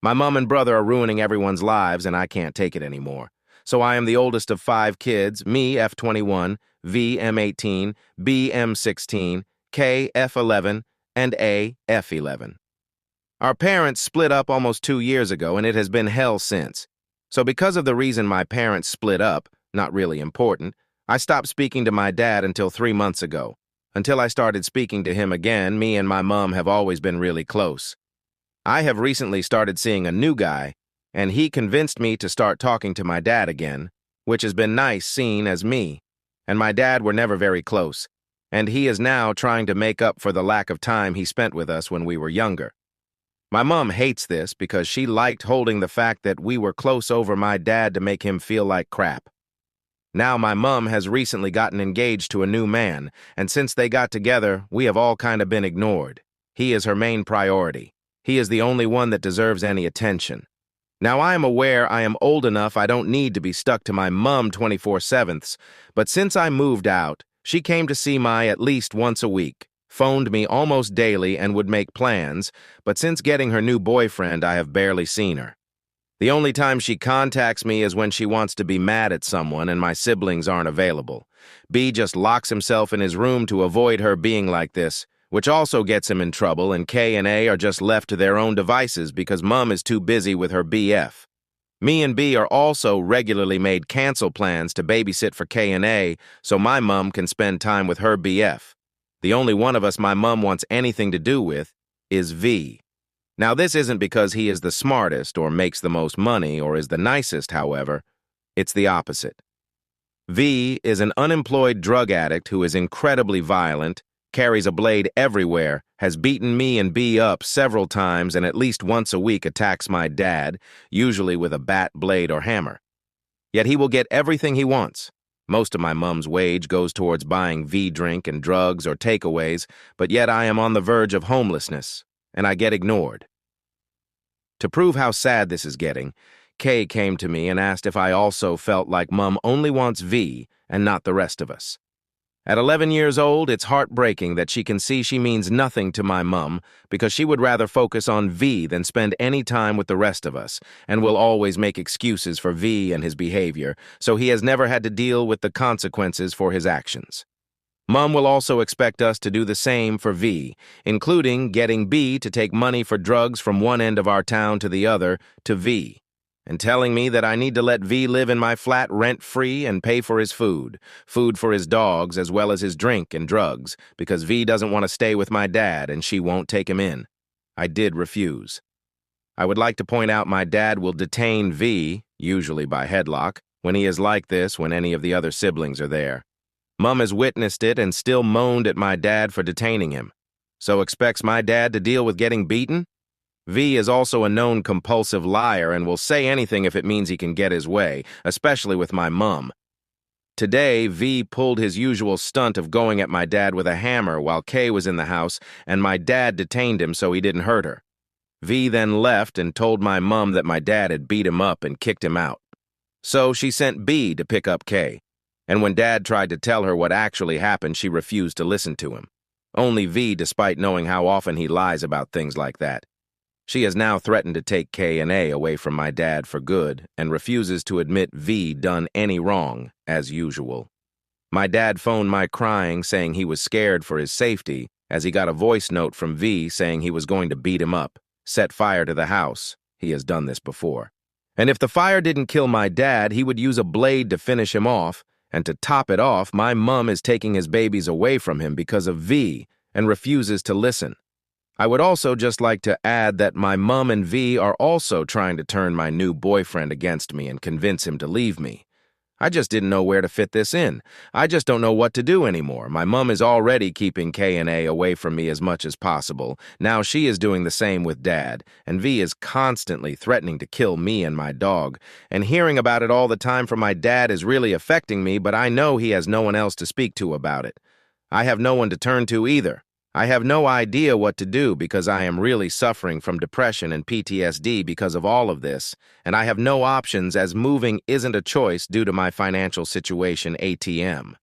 My mom and brother are ruining everyone's lives, and I can't take it anymore. So I am the oldest of 5 kids, me, F21, V, M18, B, M16, K, F11, and A, F11. Our parents split up almost 2 years ago, and it has been hell since. So because of the reason my parents split up, not really important, I stopped speaking to my dad until 3 months ago. Until I started speaking to him again, me and my mom have always been really close. I have recently started seeing a new guy, and he convinced me to start talking to my dad again, which has been nice seeing as me and my dad were never very close, and he is now trying to make up for the lack of time he spent with us when we were younger. My mom hates this because she liked holding the fact that we were close over my dad to make him feel like crap. Now my mom has recently gotten engaged to a new man, and since they got together, we have all kind of been ignored. He is her main priority. He is the only one that deserves any attention. Now I am aware I am old enough I don't need to be stuck to my mom 24/7, but since I moved out, she came to see my at least once a week, phoned me almost daily and would make plans, but since getting her new boyfriend I have barely seen her. The only time she contacts me is when she wants to be mad at someone and my siblings aren't available. B just locks himself in his room to avoid her being like this, which also gets him in trouble, and K and A are just left to their own devices because Mom is too busy with her BF. Me and B are also regularly made cancel plans to babysit for K and A so my mom can spend time with her BF. The only one of us my mom wants anything to do with is V. Now this isn't because he is the smartest or makes the most money or is the nicest, however. It's the opposite. V is an unemployed drug addict who is incredibly violent, carries a blade everywhere, has beaten me and B up several times, and at least once a week attacks my dad, usually with a bat, blade, or hammer. Yet he will get everything he wants. Most of my mom's wage goes towards buying V drink and drugs or takeaways, but yet I am on the verge of homelessness, and I get ignored. To prove how sad this is getting, Kay came to me and asked if I also felt like Mom only wants V and not the rest of us. At 11 years old, it's heartbreaking that she can see she means nothing to my mom because she would rather focus on V than spend any time with the rest of us, and will always make excuses for V and his behavior, so he has never had to deal with the consequences for his actions. Mom will also expect us to do the same for V, including getting B to take money for drugs from one end of our town to the other to V, and telling me that I need to let V live in my flat rent-free and pay for his food for his dogs, as well as his drink and drugs, because V doesn't want to stay with my dad and she won't take him in. I did refuse. I would like to point out my dad will detain V, usually by headlock, when he is like this when any of the other siblings are there. Mom has witnessed it and still moaned at my dad for detaining him. So expects my dad to deal with getting beaten? V is also a known compulsive liar and will say anything if it means he can get his way, especially with my mom. Today, V pulled his usual stunt of going at my dad with a hammer while Kay was in the house, and my dad detained him so he didn't hurt her. V then left and told my mom that my dad had beat him up and kicked him out. So she sent B to pick up Kay, and when Dad tried to tell her what actually happened, she refused to listen to him. Only V, despite knowing how often he lies about things like that. She has now threatened to take K and A away from my dad for good and refuses to admit V done any wrong, as usual. My dad phoned my crying saying he was scared for his safety as he got a voice note from V saying he was going to beat him up, set fire to the house. He has done this before. And if the fire didn't kill my dad, he would use a blade to finish him off, and to top it off, my mom is taking his babies away from him because of V and refuses to listen. I would also just like to add that my mom and V are also trying to turn my new boyfriend against me and convince him to leave me. I just didn't know where to fit this in. I just don't know what to do anymore. My mom is already keeping K and A away from me as much as possible. Now she is doing the same with Dad, and V is constantly threatening to kill me and my dog. And hearing about it all the time from my dad is really affecting me, but I know he has no one else to speak to about it. I have no one to turn to either. I have no idea what to do because I am really suffering from depression and PTSD because of all of this, and I have no options as moving isn't a choice due to my financial situation, ATM.